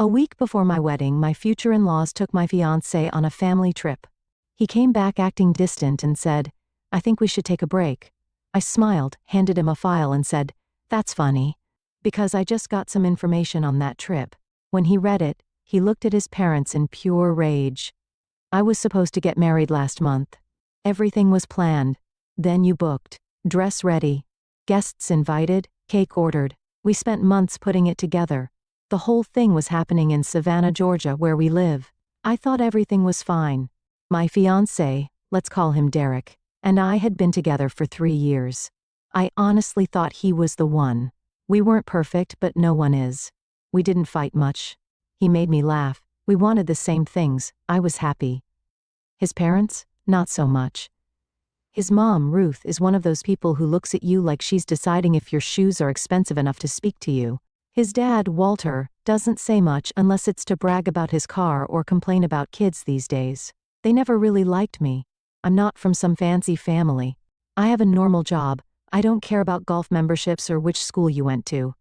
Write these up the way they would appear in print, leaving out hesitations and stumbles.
A week before my wedding, my future in-laws took my fiancé on a family trip. He came back acting distant and said, "I think we should take a break." I smiled, handed him a file and said, "That's funny, because I just got some information on that trip." When he read it, he looked at his parents in pure rage. "I was supposed to get married last month. Everything was planned. Then you booked. Dress ready. Guests invited, cake ordered. We spent months putting it together. The whole thing was happening in Savannah, Georgia, where we live. I thought everything was fine. My fiancé, let's call him Derek, and I had been together for 3 years. I honestly thought he was the one. We weren't perfect, but no one is. We didn't fight much. He made me laugh. We wanted the same things. I was happy. His parents? Not so much. His mom, Ruth, is one of those people who looks at you like she's deciding if your shoes are expensive enough to speak to you. His dad, Walter, doesn't say much unless it's to brag about his car or complain about kids these days. They never really liked me. I'm not from some fancy family. I have a normal job. I don't care about golf memberships or which school you went to.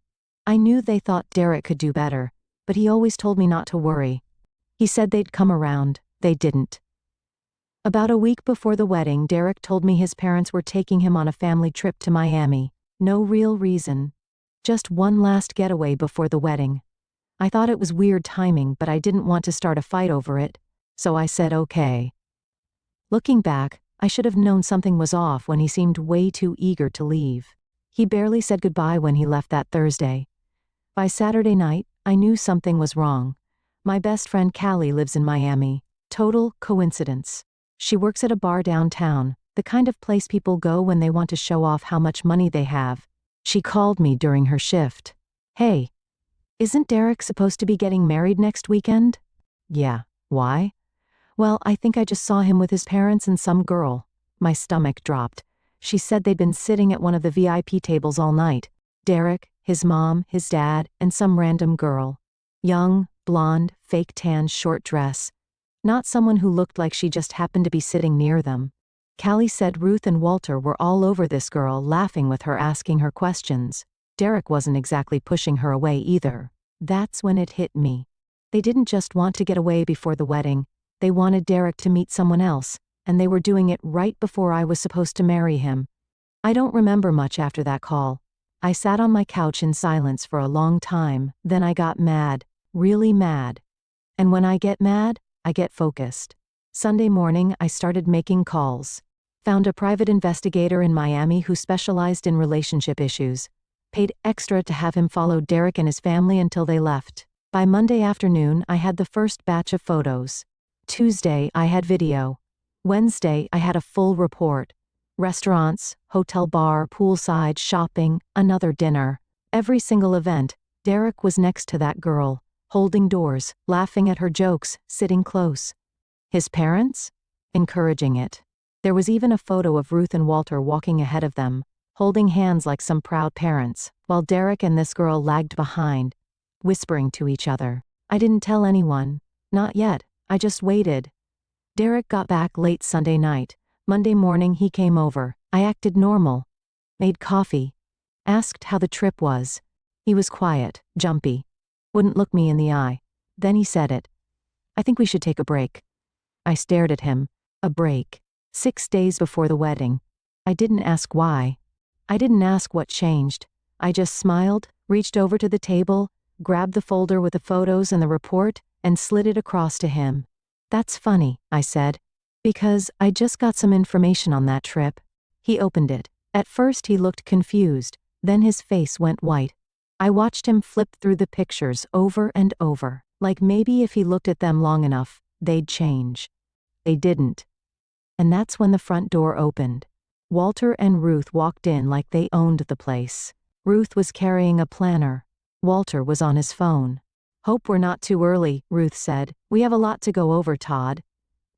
I knew they thought Derek could do better, but he always told me not to worry. He said they'd come around. They didn't. About a week before the wedding, Derek told me his parents were taking him on a family trip to Miami. No real reason. Just one last getaway before the wedding. I thought it was weird timing, but I didn't want to start a fight over it, so I said okay. Looking back, I should have known something was off when he seemed way too eager to leave. He barely said goodbye when he left that Thursday. By Saturday night, I knew something was wrong. My best friend Callie lives in Miami. Total coincidence. She works at a bar downtown, the kind of place people go when they want to show off how much money they have. She called me during her shift. "Hey, isn't Derek supposed to be getting married next weekend?" "Yeah, why?" "Well, I think I just saw him with his parents and some girl." My stomach dropped. She said they'd been sitting at one of the VIP tables all night. Derek, his mom, his dad, and some random girl. Young, blonde, fake tan, short dress. Not someone who looked like she just happened to be sitting near them. Callie said Ruth and Walter were all over this girl, laughing with her, asking her questions. Derek wasn't exactly pushing her away either. That's when it hit me. They didn't just want to get away before the wedding. They wanted Derek to meet someone else, and they were doing it right before I was supposed to marry him. I don't remember much after that call. I sat on my couch in silence for a long time, then I got mad, really mad. And when I get mad, I get focused. Sunday morning, I started making calls. Found a private investigator in Miami who specialized in relationship issues. Paid extra to have him follow Derek and his family until they left. By Monday afternoon, I had the first batch of photos. Tuesday, I had video. Wednesday, I had a full report. Restaurants, hotel bar, poolside, shopping, another dinner. Every single event, Derek was next to that girl, holding doors, laughing at her jokes, sitting close. His parents? Encouraging it. There was even a photo of Ruth and Walter walking ahead of them, holding hands like some proud parents, while Derek and this girl lagged behind, whispering to each other. I didn't tell anyone. Not yet. I just waited. Derek got back late Sunday night. Monday morning he came over. I acted normal. Made coffee. Asked how the trip was. He was quiet, jumpy. Wouldn't look me in the eye. Then he said it. "I think we should take a break." I stared at him. A break. 6 days before the wedding. I didn't ask why. I didn't ask what changed. I just smiled, reached over to the table, grabbed the folder with the photos and the report, and slid it across to him. "That's funny," I said, "because I just got some information on that trip." He opened it. At first he looked confused, then his face went white. I watched him flip through the pictures over and over, like maybe if he looked at them long enough, they'd change. They didn't. And that's when the front door opened. Walter and Ruth walked in like they owned the place. Ruth was carrying a planner. Walter was on his phone. "Hope we're not too early," Ruth said. "We have a lot to go over, Todd."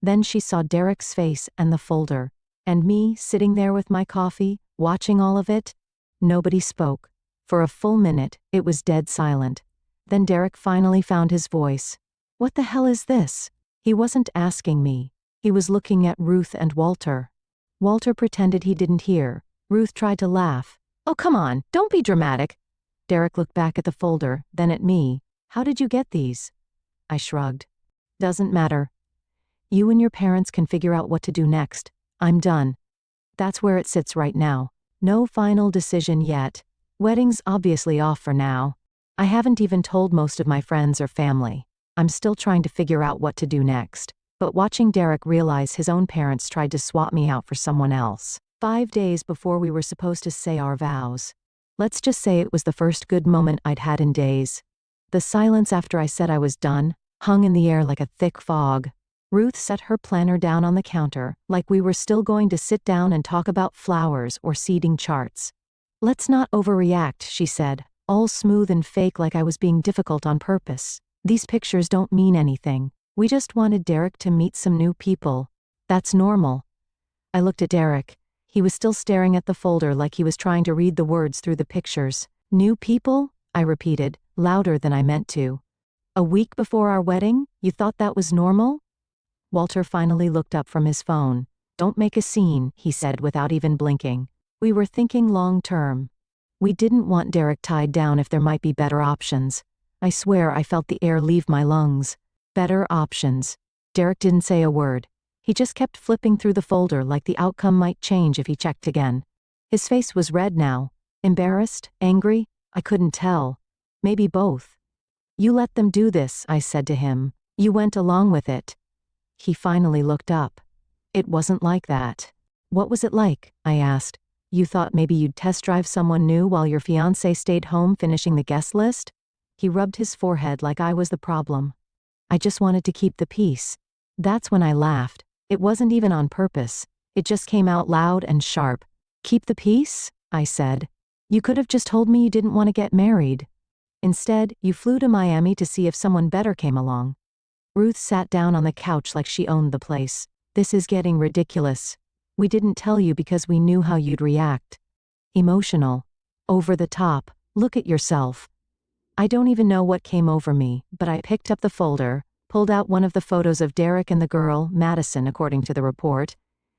Then she saw Derek's face and the folder, and me sitting there with my coffee, watching all of it. Nobody spoke. For a full minute, it was dead silent. Then Derek finally found his voice. "What the hell is this?" He wasn't asking me. He was looking at Ruth and Walter. Walter pretended he didn't hear. Ruth tried to laugh. "Oh, come on, don't be dramatic." Derek looked back at the folder, then at me. How did you get these? I shrugged. Doesn't matter. You and your parents can figure out what to do next. I'm done. That's where it sits right now. No final decision yet. Wedding's obviously off for now. I haven't even told most of my friends or family. I'm still trying to figure out what to do next. But watching Derek realize his own parents tried to swap me out for someone else. 5 days before we were supposed to say our vows. Let's just say it was the first good moment I'd had in days. The silence after I said I was done hung in the air like a thick fog. Ruth set her planner down on the counter, like we were still going to sit down and talk about flowers or seeding charts. Let's not overreact, she said, all smooth and fake like I was being difficult on purpose. These pictures don't mean anything. We just wanted Derek to meet some new people. That's normal. I looked at Derek. He was still staring at the folder like he was trying to read the words through the pictures. New people? I repeated, louder than I meant to. A week before our wedding? You thought that was normal? Walter finally looked up from his phone. Don't make a scene, he said without even blinking. We were thinking long term. We didn't want Derek tied down if there might be better options. I swear I felt the air leave my lungs. Better options. Derek didn't say a word. He just kept flipping through the folder like the outcome might change if he checked again. His face was red now. Embarrassed? Angry? I couldn't tell. Maybe both. You let them do this, I said to him. You went along with it. He finally looked up. It wasn't like that. What was it like? I asked. You thought maybe you'd test drive someone new while your fiancé stayed home finishing the guest list? He rubbed his forehead like I was the problem. I just wanted to keep the peace. That's when I laughed. It wasn't even on purpose. It just came out loud and sharp. Keep the peace? I said. You could have just told me you didn't want to get married. Instead, you flew to Miami to see if someone better came along. Ruth sat down on the couch like she owned the place. This is getting ridiculous. We didn't tell you because we knew how you'd react. Emotional. Over the top. Look at yourself. I don't even know what came over me, but I picked up the folder, pulled out one of the photos of Derek and the girl, Madison according to the report,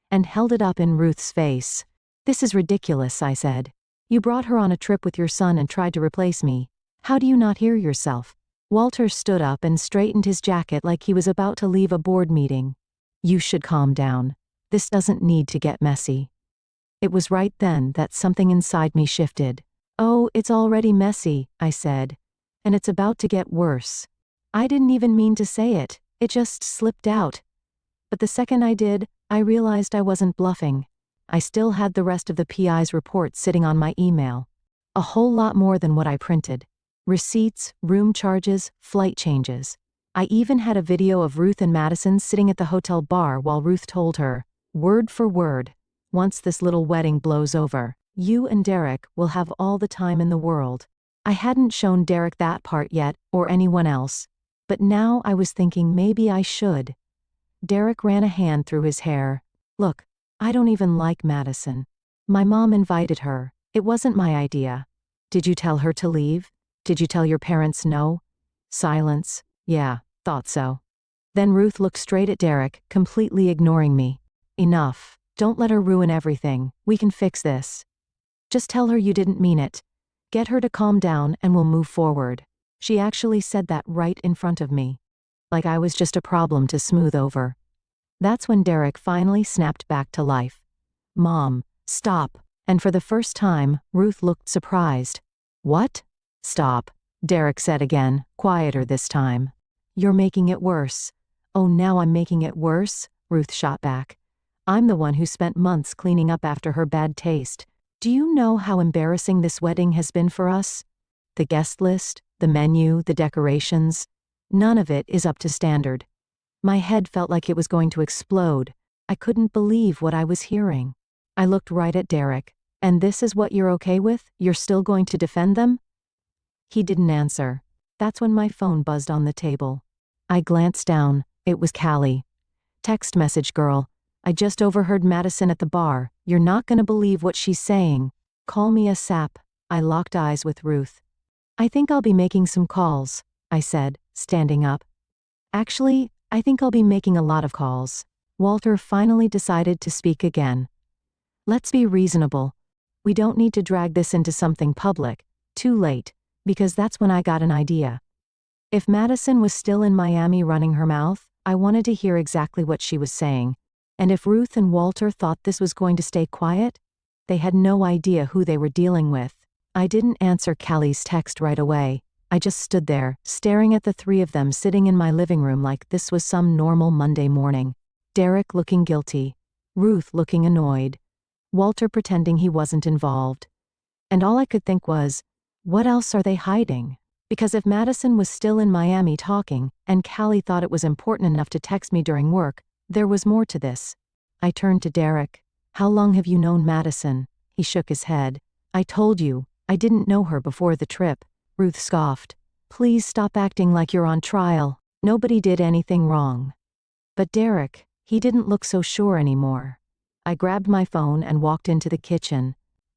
and held it up in Ruth's face. This is ridiculous, I said. You brought her on a trip with your son and tried to replace me. How do you not hear yourself? Walter stood up and straightened his jacket like he was about to leave a board meeting. You should calm down. This doesn't need to get messy. It was right then that something inside me shifted. Oh, it's already messy, I said. And it's about to get worse. I didn't even mean to say it. It just slipped out. But the second I did, I realized I wasn't bluffing. I still had the rest of the PI's report sitting on my email. A whole lot more than what I printed. Receipts, room charges, flight changes. I even had a video of Ruth and Madison sitting at the hotel bar while Ruth told her, word for word, once this little wedding blows over, you and Derek will have all the time in the world. I hadn't shown Derek that part yet, or anyone else. But now I was thinking maybe I should. Derek ran a hand through his hair. Look, I don't even like Madison. My mom invited her. It wasn't my idea. Did you tell her to leave? Did you tell your parents no? Silence. Yeah, thought so. Then Ruth looked straight at Derek, completely ignoring me. Enough. Don't let her ruin everything. We can fix this. Just tell her you didn't mean it. Get her to calm down and we'll move forward. She actually said that right in front of me. Like I was just a problem to smooth over. That's when Derek finally snapped back to life. Mom, stop. And for the first time, Ruth looked surprised. What? Stop, Derek said again, quieter this time. You're making it worse. Oh, now I'm making it worse? Ruth shot back. I'm the one who spent months cleaning up after her bad taste. Do you know how embarrassing this wedding has been for us? The guest list, the menu, the decorations. None of it is up to standard. My head felt like it was going to explode. I couldn't believe what I was hearing. I looked right at Derek. And this is what you're okay with? You're still going to defend them? He didn't answer. That's when my phone buzzed on the table. I glanced down. It was Callie. Text message girl. I just overheard Madison at the bar. You're not gonna believe what she's saying. Call me a sap. I locked eyes with Ruth. I think I'll be making some calls, I said, standing up. Actually, I think I'll be making a lot of calls. Walter finally decided to speak again. Let's be reasonable. We don't need to drag this into something public. Too late. Because that's when I got an idea. If Madison was still in Miami running her mouth, I wanted to hear exactly what she was saying. And if Ruth and Walter thought this was going to stay quiet, they had no idea who they were dealing with. I didn't answer Callie's text right away. I just stood there, staring at the three of them sitting in my living room like this was some normal Monday morning. Derek looking guilty. Ruth looking annoyed. Walter pretending he wasn't involved. And all I could think was, what else are they hiding? Because if Madison was still in Miami talking, and Callie thought it was important enough to text me during work, there was more to this. I turned to Derek. How long have you known Madison? He shook his head. I told you, I didn't know her before the trip. Ruth scoffed. Please stop acting like you're on trial. Nobody did anything wrong. But Derek, he didn't look so sure anymore. I grabbed my phone and walked into the kitchen.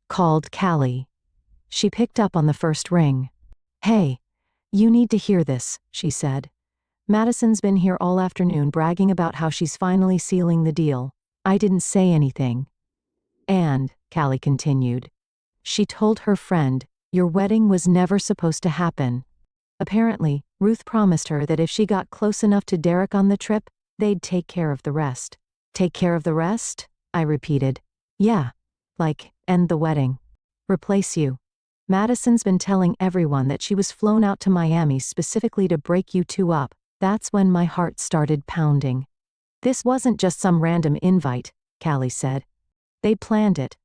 Called Callie. She picked up on the first ring. Hey, you need to hear this, she said. Madison's been here all afternoon bragging about how she's finally sealing the deal. I didn't say anything. And, Callie continued, she told her friend, your wedding was never supposed to happen. Apparently, Ruth promised her that if she got close enough to Derek on the trip, they'd take care of the rest. Take care of the rest? I repeated. Yeah. Like, end the wedding. Replace you. Madison's been telling everyone that she was flown out to Miami specifically to break you two up. That's when my heart started pounding. This wasn't just some random invite, Callie said. They planned it.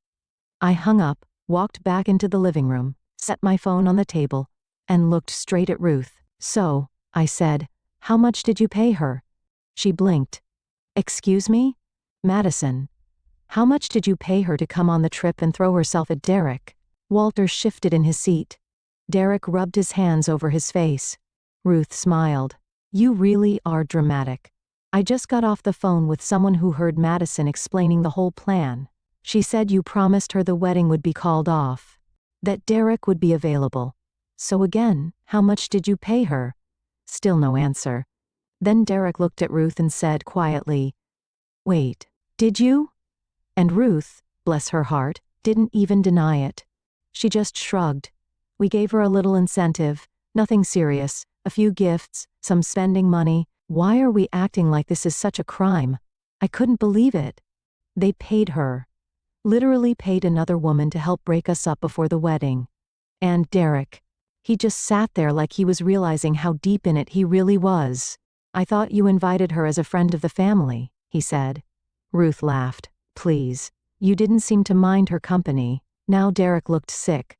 I hung up, walked back into the living room, set my phone on the table, and looked straight at Ruth. So, I said, how much did you pay her? She blinked. Excuse me? Madison. How much did you pay her to come on the trip and throw herself at Derek? Walter shifted in his seat. Derek rubbed his hands over his face. Ruth smiled. You really are dramatic. I just got off the phone with someone who heard Madison explaining the whole plan. She said you promised her the wedding would be called off. That Derek would be available. So again, how much did you pay her? Still no answer. Then Derek looked at Ruth and said quietly, Wait, did you? And Ruth, bless her heart, didn't even deny it. She just shrugged. We gave her a little incentive, nothing serious, a few gifts, some spending money. Why are we acting like this is such a crime? I couldn't believe it. They paid her. Literally paid another woman to help break us up before the wedding. And Derek. He just sat there like he was realizing how deep in it he really was. I thought you invited her as a friend of the family, he said. Ruth laughed. Please. You didn't seem to mind her company. Now Derek looked sick.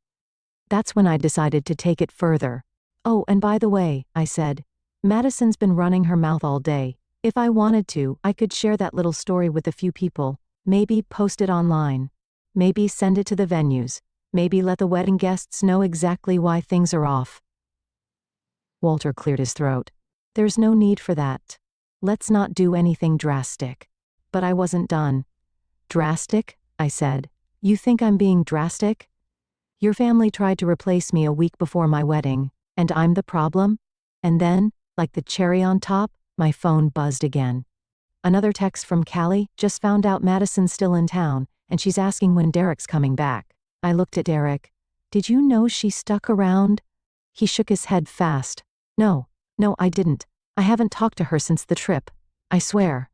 That's when I decided to take it further. Oh, and by the way, I said, Madison's been running her mouth all day. If I wanted to, I could share that little story with a few people. Maybe post it online. Maybe send it to the venues. Maybe let the wedding guests know exactly why things are off. Walter cleared his throat. There's no need for that. Let's not do anything drastic. But I wasn't done. Drastic? I said. You think I'm being drastic? Your family tried to replace me a week before my wedding, and I'm the problem? And then, like the cherry on top, my phone buzzed again. Another text from Callie, just found out Madison's still in town, and she's asking when Derek's coming back. I looked at Derek. Did you know she stuck around? He shook his head fast. No, I didn't. I haven't talked to her since the trip. I swear.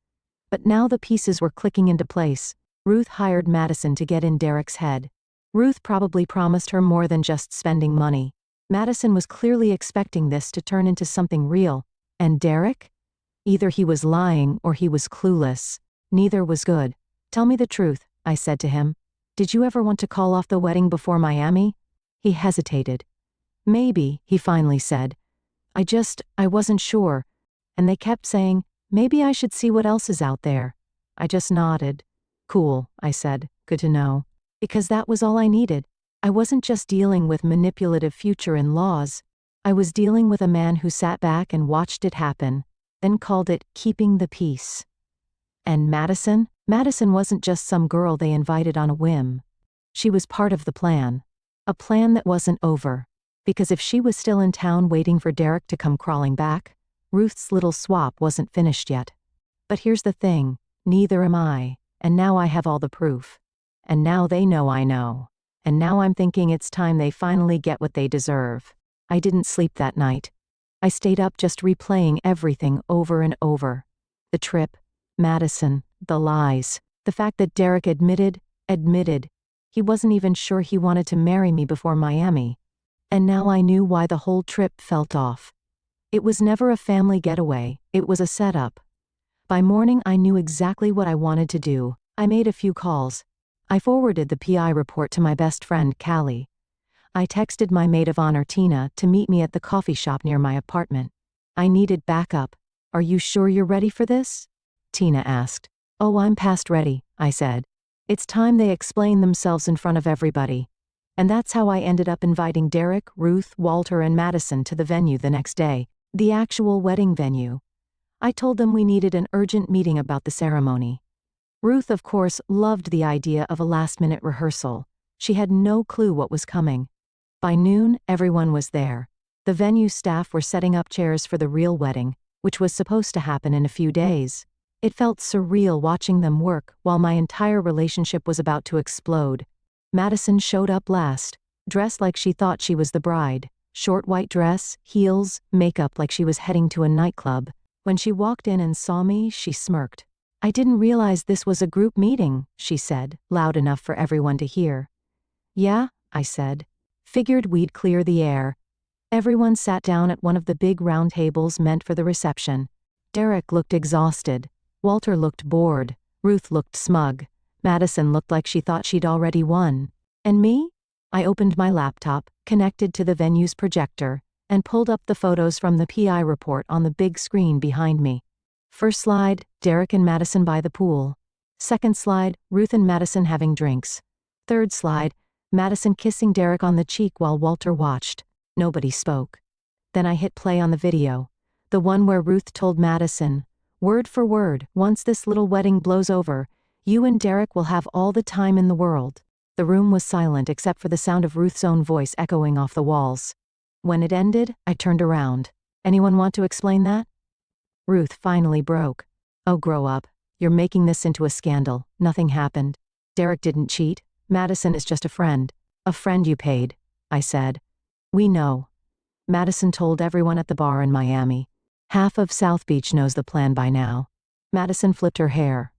But now the pieces were clicking into place. Ruth hired Madison to get in Derek's head. Ruth probably promised her more than just spending money. Madison was clearly expecting this to turn into something real. And Derek? Either he was lying or he was clueless. Neither was good. Tell me the truth, I said to him. Did you ever want to call off the wedding before Miami? He hesitated. Maybe, he finally said. I wasn't sure. And they kept saying, maybe I should see what else is out there. I just nodded. Cool, I said. Good to know. Because that was all I needed. I wasn't just dealing with manipulative future-in-laws. I was dealing with a man who sat back and watched it happen, then called it keeping the peace. And Madison? Madison wasn't just some girl they invited on a whim. She was part of the plan. A plan that wasn't over. Because if she was still in town waiting for Derek to come crawling back, Ruth's little swap wasn't finished yet. But here's the thing, neither am I, and now I have all the proof. And now they know I know. And now I'm thinking it's time they finally get what they deserve. I didn't sleep that night. I stayed up just replaying everything over and over. The trip, Madison, the lies, the fact that Derek admitted he wasn't even sure he wanted to marry me before Miami. And now I knew why the whole trip felt off. It was never a family getaway, it was a setup. By morning I knew exactly what I wanted to do. I made a few calls. I forwarded the PI report to my best friend, Callie. I texted my maid of honor, Tina, to meet me at the coffee shop near my apartment. I needed backup. Are you sure you're ready for this? Tina asked. Oh, I'm past ready, I said. It's time they explain themselves in front of everybody. And that's how I ended up inviting Derek, Ruth, Walter, and Madison to the venue the next day, the actual wedding venue. I told them we needed an urgent meeting about the ceremony. Ruth, of course, loved the idea of a last-minute rehearsal. She had no clue what was coming. By noon, everyone was there. The venue staff were setting up chairs for the real wedding, which was supposed to happen in a few days. It felt surreal watching them work while my entire relationship was about to explode. Madison showed up last, dressed like she thought she was the bride. Short white dress, heels, makeup like she was heading to a nightclub. When she walked in and saw me, she smirked. I didn't realize this was a group meeting, she said, loud enough for everyone to hear. Yeah, I said. Figured we'd clear the air. Everyone sat down at one of the big round tables meant for the reception. Derek looked exhausted. Walter looked bored. Ruth looked smug. Madison looked like she thought she'd already won. And me? I opened my laptop, connected to the venue's projector, and pulled up the photos from the PI report on the big screen behind me. First slide, Derek and Madison by the pool. Second slide, Ruth and Madison having drinks. Third slide, Madison kissing Derek on the cheek while Walter watched. Nobody spoke. Then I hit play on the video. The one where Ruth told Madison, word for word, once this little wedding blows over, you and Derek will have all the time in the world. The room was silent except for the sound of Ruth's own voice echoing off the walls. When it ended, I turned around. Anyone want to explain that? Ruth finally broke. Oh, grow up. You're making this into a scandal. Nothing happened. Derek didn't cheat. Madison is just a friend. A friend you paid, I said. We know. Madison told everyone at the bar in Miami. Half of South Beach knows the plan by now. Madison flipped her hair.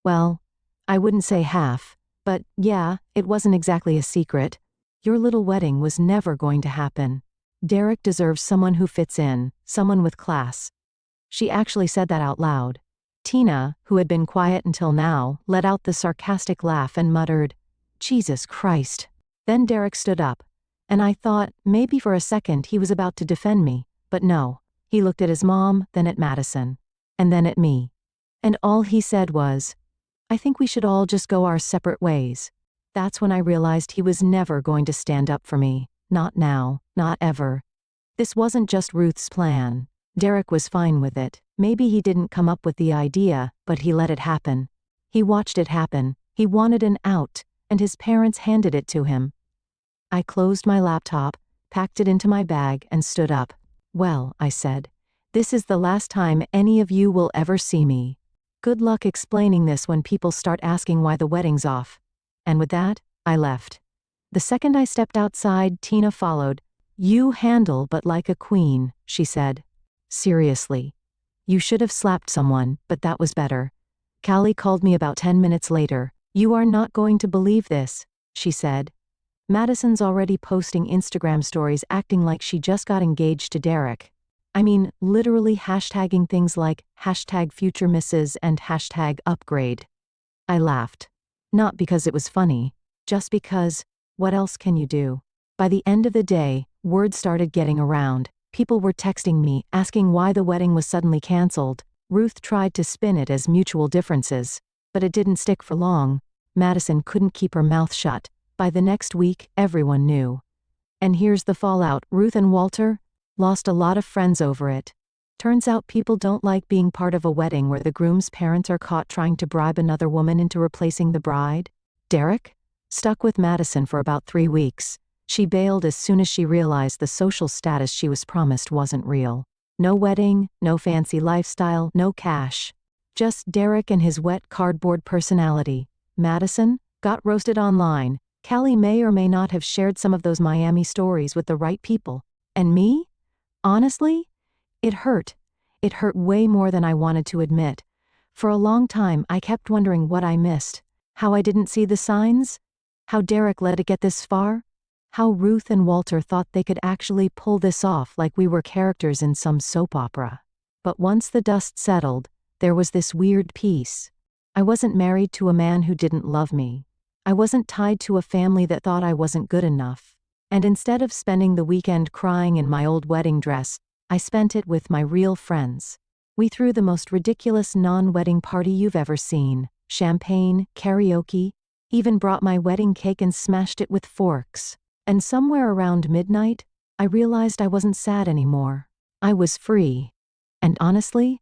Well, I wouldn't say half, but yeah, it wasn't exactly a secret. Your little wedding was never going to happen. Derek deserves someone who fits in, someone with class. She actually said that out loud. Tina, who had been quiet until now, let out the sarcastic laugh and muttered, Jesus Christ. Then Derek stood up, and I thought maybe for a second he was about to defend me, but no. He looked at his mom, then at Madison, and then at me. And all he said was, I think we should all just go our separate ways. That's when I realized he was never going to stand up for me. Not now, not ever. This wasn't just Ruth's plan. Derek was fine with it. Maybe he didn't come up with the idea, but he let it happen. He watched it happen. He wanted an out, and his parents handed it to him. I closed my laptop, packed it into my bag, and stood up. Well, I said, this is the last time any of you will ever see me. Good luck explaining this when people start asking why the wedding's off. And with that, I left. The second I stepped outside, Tina followed. You handle but like a queen, she said. Seriously. You should have slapped someone, but that was better. Callie called me about 10 minutes later. You are not going to believe this, she said. Madison's already posting Instagram stories acting like she just got engaged to Derek. I mean, literally hashtagging things like #future and #upgrade. I laughed. Not because it was funny, just because, what else can you do? By the end of the day, word started getting around. People were texting me, asking why the wedding was suddenly canceled. Ruth tried to spin it as mutual differences, but it didn't stick for long. Madison couldn't keep her mouth shut. By the next week, everyone knew. And here's the fallout. Ruth and Walter lost a lot of friends over it. Turns out people don't like being part of a wedding where the groom's parents are caught trying to bribe another woman into replacing the bride. Derek stuck with Madison for about 3 weeks. She bailed as soon as she realized the social status she was promised wasn't real. No wedding, no fancy lifestyle, no cash. Just Derek and his wet cardboard personality. Madison got roasted online. Callie may or may not have shared some of those Miami stories with the right people. And me? Honestly, It hurt. It hurt way more than I wanted to admit. For a long time I kept wondering what I missed. How I didn't see the signs? How Derek let it get this far? How Ruth and Walter thought they could actually pull this off like we were characters in some soap opera. But once the dust settled, there was this weird peace. I wasn't married to a man who didn't love me. I wasn't tied to a family that thought I wasn't good enough. And instead of spending the weekend crying in my old wedding dress, I spent it with my real friends. We threw the most ridiculous non-wedding party you've ever seen. Champagne, karaoke, even brought my wedding cake and smashed it with forks. And somewhere around midnight, I realized I wasn't sad anymore. I was free. And honestly,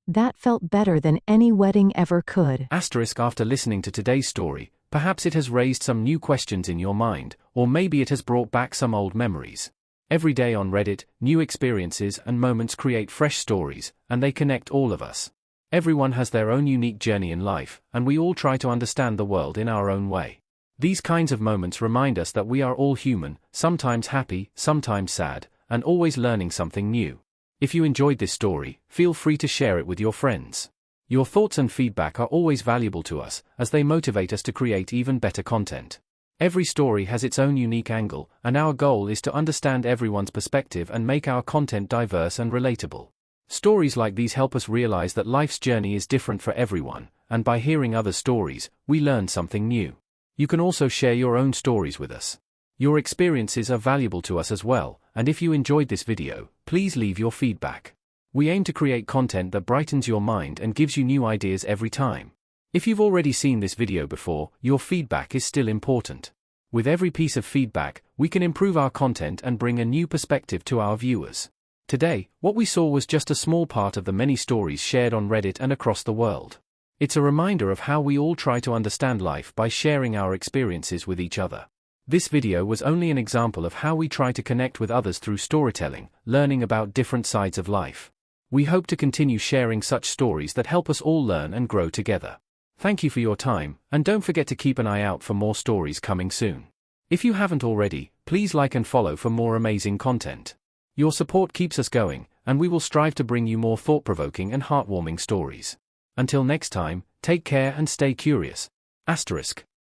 that felt better than any wedding ever could. After listening to today's story, perhaps it has raised some new questions in your mind, or maybe it has brought back some old memories. Every day on Reddit, new experiences and moments create fresh stories, and they connect all of us. Everyone has their own unique journey in life, and we all try to understand the world in our own way. These kinds of moments remind us that we are all human, sometimes happy, sometimes sad, and always learning something new. If you enjoyed this story, feel free to share it with your friends. Your thoughts and feedback are always valuable to us, as they motivate us to create even better content. Every story has its own unique angle, and our goal is to understand everyone's perspective and make our content diverse and relatable. Stories like these help us realize that life's journey is different for everyone, and by hearing other stories, we learn something new. You can also share your own stories with us. Your experiences are valuable to us as well, and if you enjoyed this video, please leave your feedback. We aim to create content that brightens your mind and gives you new ideas every time. If you've already seen this video before, your feedback is still important. With every piece of feedback, we can improve our content and bring a new perspective to our viewers. Today, what we saw was just a small part of the many stories shared on Reddit and across the world. It's a reminder of how we all try to understand life by sharing our experiences with each other. This video was only an example of how we try to connect with others through storytelling, learning about different sides of life. We hope to continue sharing such stories that help us all learn and grow together. Thank you for your time, and don't forget to keep an eye out for more stories coming soon. If you haven't already, please like and follow for more amazing content. Your support keeps us going, and we will strive to bring you more thought-provoking and heartwarming stories. Until next time, take care and stay curious. *.